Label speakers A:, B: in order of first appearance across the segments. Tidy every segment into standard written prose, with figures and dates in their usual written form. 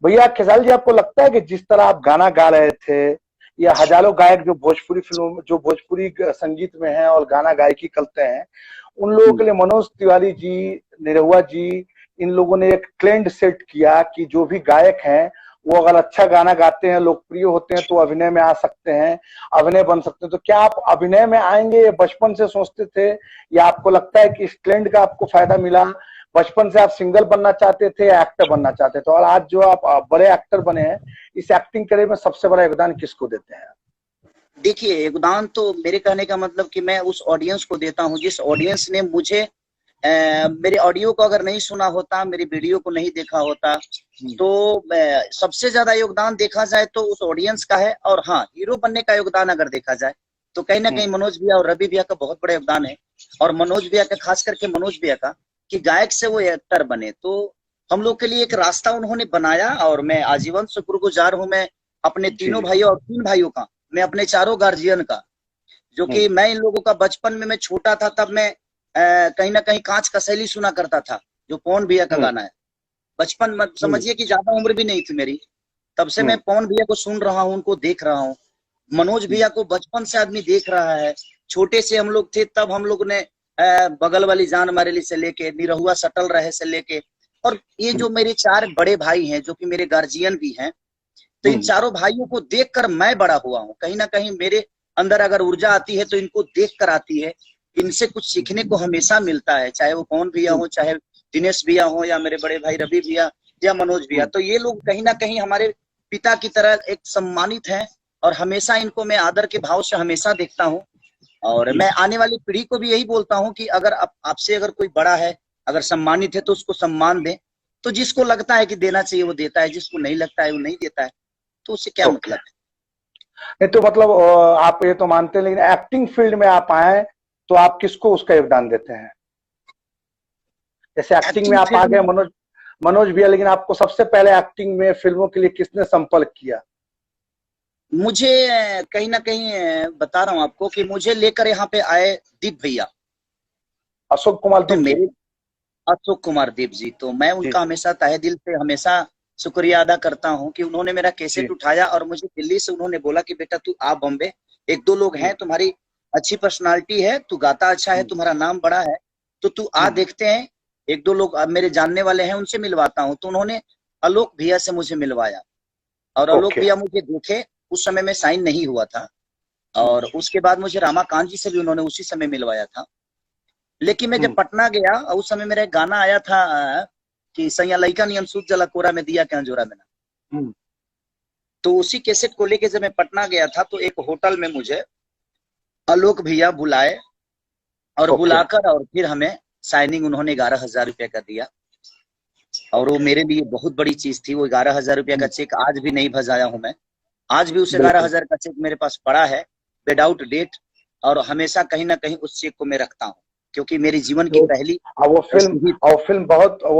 A: भैया खेसारी जी, आपको लगता है कि जिस तरह आप गाना गा रहे थे, या हजारों गायक जो भोजपुरी फिल्मों में, जो भोजपुरी संगीत में हैं और गाना गायकी करते हैं, उन लोगों के लिए मनोज तिवारी जी, निरहुआ जी, इन लोगों ने एक ट्रेंड सेट किया कि जो भी गायक हैं वो अगर अच्छा गाना गाते हैं, लोकप्रिय होते हैं, तो अभिनय में आ सकते हैं, अभिनय बन सकते हैं। तो क्या आप अभिनय में आएंगे, ये बचपन से सोचते थे, या आपको लगता है कि इस ट्रेंड का आपको फायदा मिला? बचपन से आप सिंगर बनना चाहते थे या एक्टर बनना चाहते थे, और आज जो आप बड़े एक्टर बने हैं, इस एक्टिंग करियर में सबसे बड़ा योगदान किसको देते हैं?
B: देखिए, योगदान तो मेरे कहने का मतलब कि मैं उस ऑडियंस को देता हूँ जिस ऑडियंस ने मुझे मेरे ऑडियो को अगर नहीं सुना होता, मेरी वीडियो को नहीं देखा होता, तो सबसे ज्यादा योगदान देखा जाए तो उस ऑडियंस का है। और हाँ, हीरो बनने का योगदान अगर देखा जाए तो कहीं ना कहीं मनोज भैया और रवि भैया का बहुत बड़ा योगदान है। और मनोज भैया का, खास करके मनोज भैया का, कि गायक से वो एक्टर बने, तो हम लोग के लिए एक रास्ता उन्होंने बनाया। और मैं आजीवन शुक्रगुजार हूँ, मैं अपने तीनों भाइयों और 3 भाइयों का, मैं अपने चारों गार्जियन का, जो कि मैं इन लोगों का बचपन में मैं छोटा था तब मैं कहीं ना कहीं कांच कसैली सुना करता था, जो पवन भैया का गाना है। बचपन में समझिए कि ज्यादा उम्र भी नहीं थी मेरी, तब से मैं पवन भैया को सुन रहा हूँ, उनको देख रहा हूँ। मनोज भैया को बचपन से आदमी देख रहा है। छोटे से हम लोग थे तब हम लोग ने बगल वाली जान मारेली से लेके, निरहुआ सटल रहे से लेके, और ये जो मेरे 4 बड़े भाई हैं जो कि मेरे गार्जियन भी हैं, तो इन चारों भाइयों को देखकर मैं बड़ा हुआ हूँ। कहीं ना कहीं मेरे अंदर अगर ऊर्जा आती है तो इनको देख कर आती है। इनसे कुछ सीखने को हमेशा मिलता है, चाहे वो पवन भैया हो, चाहे दिनेश भैया हो, या मेरे बड़े भाई रवि भैया या मनोज भैया। तो ये लोग कहीं ना कहीं हमारे पिता की तरह एक सम्मानित हैं, और हमेशा इनको मैं आदर के भाव से हमेशा देखता हूँ। और मैं आने वाली पीढ़ी को भी यही बोलता हूँ कि अगर आपसे अगर कोई बड़ा है, अगर सम्मानित है, तो उसको सम्मान दें। तो जिसको लगता है कि देना चाहिए वो देता है, जिसको नहीं लगता है वो नहीं देता है, तो उससे क्या मतलब है?
A: नहीं तो मतलब आप ये तो मानते हैं, लेकिन एक्टिंग फील्ड में आप आए तो आप किसको उसका योगदान देते हैं? जैसे एक्टिंग में आप आ गए मनोज मनोज भैया, लेकिन आपको सबसे पहले एक्टिंग में, फिल्मों के लिए किसने संपर्क किया?
B: मुझे कहीं ना कहीं बता रहा हूँ आपको कि मुझे लेकर यहाँ पे आए दीप भैया,
A: अशोक कुमार
B: तो
A: दीप जी।
B: मेरे अशोक कुमार दीप जी, तो मैं उनका हमेशा तहे दिल से हमेशा शुक्रिया अदा करता हूँ कि उन्होंने मेरा कैसेट उठाया और मुझे दिल्ली से उन्होंने बोला कि बेटा तू आ बॉम्बे, 1-2 लोग हैं, तुम्हारी अच्छी पर्सनालिटी है, तू गाता अच्छा है, तुम्हारा नाम बड़ा है, तो तू आ, देखते हैं, 1-2 लोग मेरे जानने वाले हैं, उनसे मिलवाता हूँ। तो उन्होंने आलोक भैया से मुझे मिलवाया, और आलोक भैया मुझे देखे, उस समय में साइन नहीं हुआ था। और उसके बाद मुझे रामाकांत जी से भी उन्होंने उसी समय मिलवाया था। लेकिन मैं जब पटना गया, उस समय मेरा एक गाना आया था कि सैया लइका नियन सूत जला कोरा में दिया क्या जोरा में ना, तो उसी कैसेट को लेके जब मैं पटना गया था, तो एक होटल में मुझे आलोक भैया बुलाए, और बुलाकर और फिर हमें साइनिंग उन्होंने 11,000 रुपया का दिया। और वो मेरे लिए बहुत बड़ी चीज थी। वो 11,000 रुपया का चेक आज भी नहीं भजाया हूँ मैं, आज भी उस 11,000 का चेक मेरे पास पड़ा है विदाउट डेट, और हमेशा कहीं ना कहीं उस चेक को मैं रखता हूँ, क्योंकि मेरे जीवन की पहली
A: वो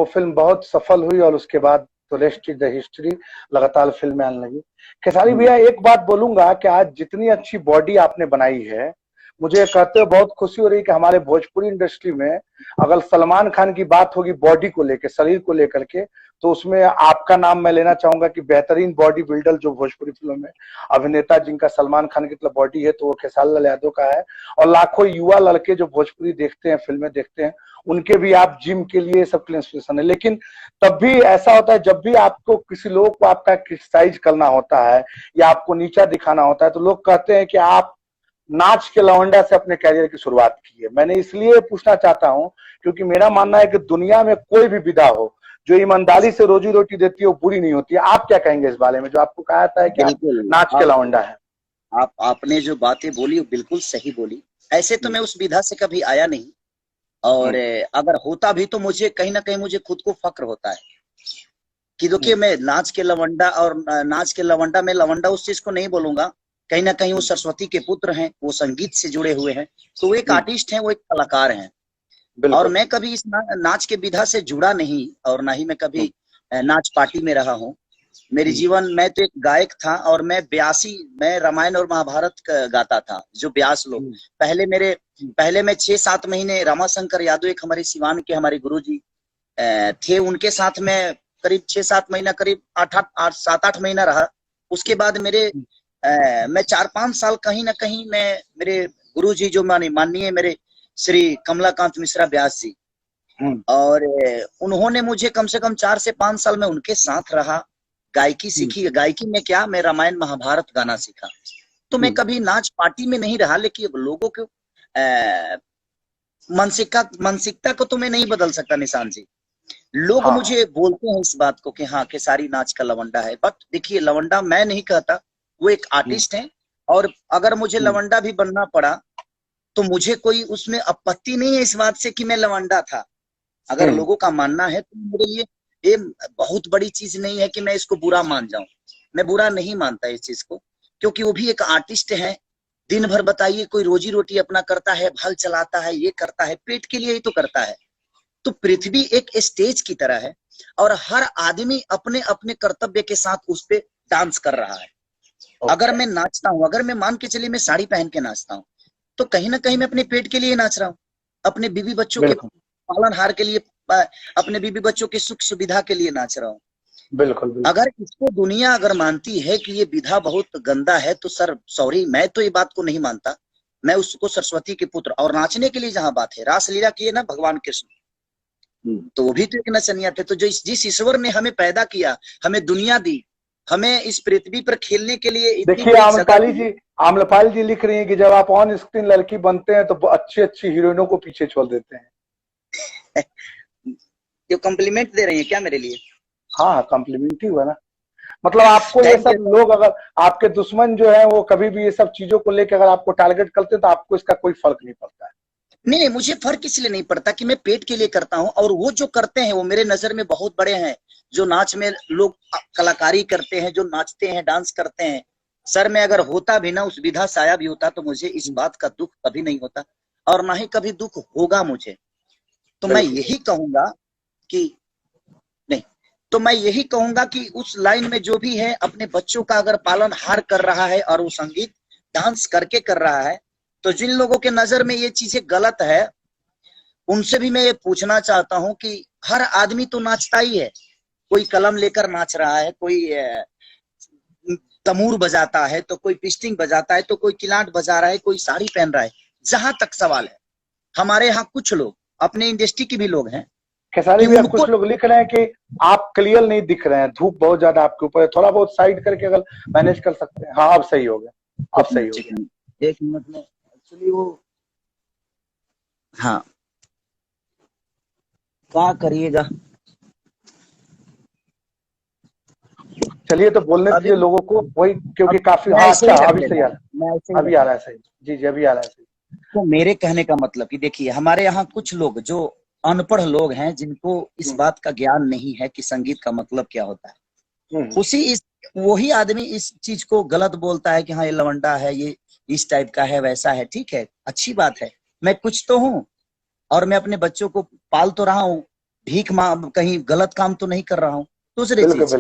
A: फिल्म बहुत सफल हुई, और उसके बाद तो रेस्ट इज द हिस्ट्री, लगातार फिल्में आने लगी। खेसारी भैया, एक बात बोलूंगा कि आज जितनी अच्छी बॉडी आपने बनाई है, मुझे कहते हुए बहुत खुशी हो रही है कि हमारे भोजपुरी इंडस्ट्री में अगर सलमान खान की बात होगी बॉडी को लेकर, शरीर को लेकर के, तो उसमें आपका नाम मैं लेना चाहूंगा कि बेहतरीन बॉडी बिल्डर जो भोजपुरी फिल्मों में अभिनेता जिनका सलमान खान की तरह बॉडी है, तो वो खेसारी लाल यादव का है। और लाखों युवा लड़के जो भोजपुरी देखते हैं, फिल्में देखते हैं, उनके भी आप जिम के लिए सबके इंस्पिरेशन है। लेकिन तब भी ऐसा होता है, जब भी आपको किसी लोग को आपका क्रिटिसाइज करना होता है या आपको नीचा दिखाना होता है, तो लोग कहते हैं कि आप नाच के लवंडा से अपने कैरियर की शुरुआत की है। मैंने इसलिए पूछना चाहता हूं क्योंकि मेरा मानना है कि दुनिया में कोई भी विधा हो जो ईमानदारी से रोजी रोटी देती है वो बुरी नहीं होती है। आप क्या कहेंगे इस बारे में, जो आपको कहा जाता है कि आप नाच के लवंडा है?
B: आपने जो बातें बोली वो बिल्कुल सही बोली। ऐसे तो मैं उस विधा से कभी आया नहीं, और अगर होता भी तो मुझे कहीं ना कहीं मुझे खुद को फक्र होता है कि देखिए, मैं नाच के लवंडा, और नाच के लवंडा में लवंडा उस चीज को नहीं बोलूंगा, कहीं ना कहीं वो सरस्वती के पुत्र हैं, वो संगीत से जुड़े हुए हैं, तो वो एक आर्टिस्ट हैं, वो एक कलाकार हैं। और मैं कभी इस नाच के विधा से जुड़ा नहीं, और ना ही मैं कभी नाच पार्टी में रहा हूँ। मेरी जीवन, मैं तो एक गायक था, और मैं रामायण और महाभारत गाता था, जो व्यास लोग पहले मैं 6-7 महीने रामाशंकर यादव, एक हमारे सिवान के हमारे गुरुजी थे, उनके साथ मैं करीब 6-7 महीना, करीब 7-8 महीना रहा। उसके बाद मैं 4-5 साल कहीं ना कहीं मेरे गुरुजी जो माननीय मेरे श्री कमलाकांत मिश्रा व्यास जी, और उन्होंने मुझे कम से कम 4 से 5 साल में उनके साथ रहा, गायकी सीखी। गायकी में क्या, मैं रामायण महाभारत गाना सीखा। तो मैं कभी नाच पार्टी में नहीं रहा, लेकिन लोगों को मानसिकता को तो मैं नहीं बदल सकता निशान जी। लोग मुझे बोलते हैं इस बात को कि हाँ खेसारी नाच का लवंडा है, बट देखिए लवंडा मैं नहीं कहता, वो एक आर्टिस्ट है। और अगर मुझे लवंडा भी बनना पड़ा तो मुझे कोई उसमें आपत्ति नहीं है इस बात से कि मैं लवंडा था। अगर लोगों का मानना है तो मेरे लिए ये बहुत बड़ी चीज नहीं है कि मैं इसको बुरा मान जाऊं। मैं बुरा नहीं मानता इस चीज को, क्योंकि वो भी एक आर्टिस्ट है। दिन भर बताइए, कोई रोजी रोटी अपना करता है, हल चलाता है, ये करता है, पेट के लिए ही तो करता है। तो पृथ्वी एक स्टेज की तरह है और हर आदमी अपने अपने कर्तव्य के साथ उस पे डांस कर रहा है। अगर मैं नाचता हूँ, अगर मैं मान के चलिए मैं साड़ी पहन के नाचता हूँ, तो कहीं ना कहीं मैं अपने पेट के लिए नाच रहा हूँ, अपने बीवी बच्चों के पालनहार के लिए, अपने बीवी बच्चों की सुख सुविधा के लिए नाच रहा हूँ।
A: बिल्कुल।
B: अगर इसको दुनिया अगर मानती है कि ये विधा बहुत गंदा है, तो सर सॉरी, मैं तो ये बात को नहीं मानता। मैं उसको सरस्वती के पुत्र, और नाचने के लिए जहां बात है, रासलीला किए ना भगवान कृष्ण, तो वो भी तो एक नचनिया थे। तो जो जिस ईश्वर ने हमें पैदा किया, हमें दुनिया दी, हमें इस पृथ्वी पर खेलने के लिए,
A: देखिए आम्रपाली जी लिख रही हैं कि जब आप ऑन स्क्रीन लड़की बनते हैं तो अच्छी अच्छी हीरोइनों को पीछे छोड़ देते हैं।
B: ये कॉम्प्लीमेंट दे रही है क्या मेरे लिए?
A: हाँ, कॉम्प्लीमेंट ही हुआ ना। मतलब आपको ये सब लोग, अगर आपके दुश्मन जो है वो कभी भी ये सब चीजों को लेकर अगर आपको टारगेट करते हैं तो आपको इसका कोई फर्क नहीं पड़ता है।
B: नहीं, मुझे फर्क इसलिए नहीं पड़ता कि मैं पेट के लिए करता हूं, और वो जो करते हैं वो मेरे नजर में बहुत बड़े हैं। जो नाच में लोग कलाकारी करते हैं, जो नाचते हैं, डांस करते हैं, सर मैं अगर होता भी ना, उस विधा साया भी होता, तो मुझे इस बात का दुख कभी नहीं होता और ना ही कभी दुख होगा मुझे। तो मैं यही कहूंगा कि नहीं, तो मैं यही कहूंगा कि उस लाइन में जो भी है, अपने बच्चों का अगर पालन हार कर रहा है और वो संगीत डांस करके कर रहा है, तो जिन लोगों के नजर में ये चीजें गलत है, उनसे भी मैं ये पूछना चाहता हूं कि हर आदमी तो नाचता ही है। कोई कलम लेकर नाच रहा है, कोई तमूर बजाता है, तो कोई पिस्टिंग बजाता है, तो कोई किलाट बजा रहा है, कोई साड़ी पहन रहा है। जहां तक सवाल है, हमारे यहाँ कुछ लोग, अपने इंडस्ट्री के भी लोग हैं,
A: खेसारी भैया कुछ लोग लिख रहे हैं कि आप क्लियर नहीं दिख रहे हैं, धूप बहुत ज्यादा आपके ऊपर है, थोड़ा बहुत साइड करके अगर मैनेज कर सकते हैं। हाँ अब सही हो गया, अब सही हो गया।
B: 1 मिनट में एक्चुअली वो, हाँ क्या करिएगा।
A: चलिए तो बोलने दीजिए लोगों को वही, क्योंकि काफी हाँ अच्छा अभी सही आ रहा है, अभी आ रहा है सही। जी जी अभी आ रहा है सही।
B: तो मेरे कहने का मतलब कि देखिए, हमारे यहाँ कुछ लोग जो अनपढ़ लोग हैं, जिनको इस बात का ज्ञान नहीं है कि संगीत का मतलब क्या होता है, वही आदमी इस चीज को गलत बोलता है कि हाँ ये लवंडा है, ये इस टाइप का है, वैसा है। ठीक है, अच्छी बात है, मैं कुछ तो हूँ और मैं अपने बच्चों को पाल तो रहा हूँ, भीख कहीं गलत काम तो नहीं कर रहा हूँ। दूसरी चीज,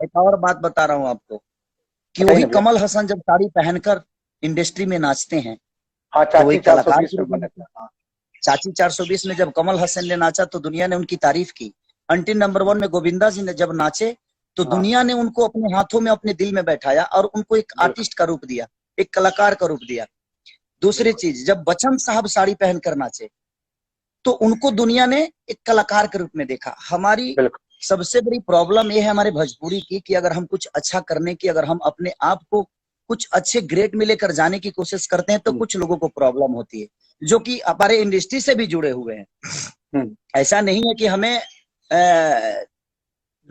B: एक और बात बता रहा हूँ आपको कि वही कमल हसन जब साड़ी पहनकर इंडस्ट्री में नाचते हैं, तो वही कलाकार चाची 420 में जब कमल हसन ने नाचा तो दुनिया ने उनकी तारीफ की। अंटी नंबर 1 में गोविंदा जी ने जब नाचे तो दुनिया ने उनको अपने हाथों में, अपने दिल में बैठाया और उनको एक आर्टिस्ट का रूप दिया, एक कलाकार का रूप दिया। दूसरी चीज, जब बच्चन साहब साड़ी पहनकर नाचे तो उनको दुनिया ने एक कलाकार के रूप में देखा। हमारी सबसे बड़ी प्रॉब्लम ये है हमारे भोजपुरी की कि अगर हम कुछ अच्छा करने की, अगर हम अपने आप को कुछ अच्छे ग्रेड में लेकर जाने की कोशिश करते हैं, तो कुछ लोगों को प्रॉब्लम होती है, जो कि हमारे इंडस्ट्री से भी जुड़े हुए हैं। ऐसा नहीं है कि हमें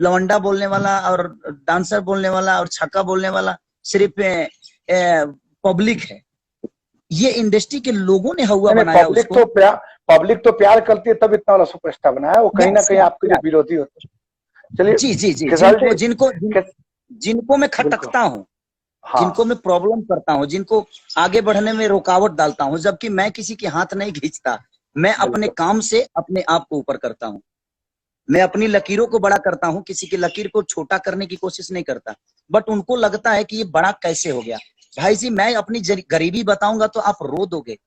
B: लवंडा बोलने वाला और डांसर बोलने वाला और छक्का बोलने वाला सिर्फ पब्लिक है, ये इंडस्ट्री के लोगों ने हुआ बनाया उसको।
A: पब्लिक तो प्यार करती है तब इतना वाला सुपरस्टार बनाया, वो कहीं ना कहीं आपके जो विरोधी होते हैं। चलिए
B: जी जी जी, जिनको मैं खटकता हूँ, जिनको मैं प्रॉब्लम करता हूँ, जिनको आगे बढ़ने में रुकावट डालता हूँ, जबकि मैं किसी के हाथ नहीं खींचता, मैं अपने काम से अपने आप को ऊपर करता हूँ, मैं अपनी लकीरों को बड़ा करता हूँ, किसी की लकीर को छोटा करने की कोशिश नहीं करता। बट उनको लगता है कि ये बड़ा कैसे हो गया। भाई जी, मैं अपनी गरीबी बताऊंगा तो आप रो दोगे।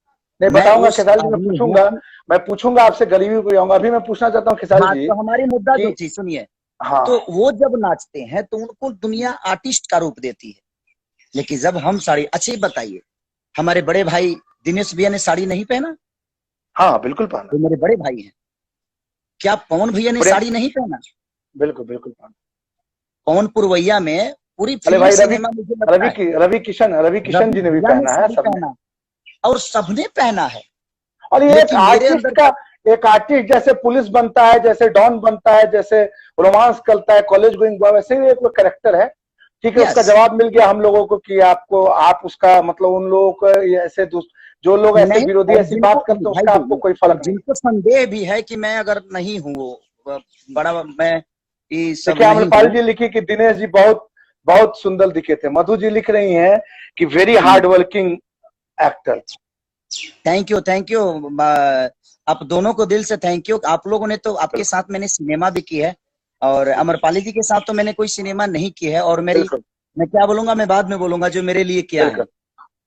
A: नहीं बताऊंगा खेसारी जी, मैं पूछूंगा आपसे, गरीबी को आऊंगा। अभी मैं पूछना चाहता हूँ खेसारी जी,
B: तो हमारी मुद्दा जो थी सुनिए,
A: हाँ
B: तो वो जब नाचते हैं तो उनको दुनिया आर्टिस्ट का रूप देती है। लेकिन जब हम साड़ी, अच्छा ये बताइए, हमारे बड़े भाई दिनेश भैया ने साड़ी नहीं पहना?
A: हाँ बिल्कुल पहना।
B: जो मेरे बड़े भाई हैं, क्या पवन भैया ने
A: प्रेम,
B: साड़ी नहीं पहना?
A: बिल्कुल बिल्कुल पहना।
B: पवन पुरवैया में पूरी
A: अरे
B: फिल्म
A: भाई
B: सिनेमा मुझे लगता है
A: रवि किशन जी ने भी
B: भैया ने
A: पहना है,
B: साड़ी
A: सबने।
B: पहना और सबने पहना है।
A: और ये एक
B: लेकिन मेरे
A: आर्टिस्ट
B: अंदर
A: का, एक आर्टिस्ट जैसे पुलिस बनता है, जैसे डॉन बनता है, जैसे रोमांस करता है, कॉलेज गोइंग बॉय, वैसे ही एक कैरेक्टर है। ठीक है, उसका जवाब मिल गया हम लोगों को कि आपको, आप उसका मतलब उन लोगों को ये ऐसे जो लोग ऐसे विरोधी ऐसी बात करते हैं उसका आपको कोई फर्क नहीं।
B: जिनको संदेह भी है कि मैं अगर नहीं हूँ वो बड़ा, मैं ये सब
A: देखिए
B: नहीं
A: आम्रपाल
B: हूँ।
A: जी लिखी कि दिनेश जी बहुत बहुत सुंदर दिखे थे। मधु जी लिख रही हैं कि very hard working actor.
B: Thank you आप दोनों को दिल से थैंक यू। आप लोगों ने तो, आपके साथ मैंने सिनेमा भी की है और अमरपाली जी के साथ तो मैंने कोई सिनेमा नहीं की है। और मैं क्या बोलूंगा, मैं बाद में बोलूंगा जो मेरे लिए किया है।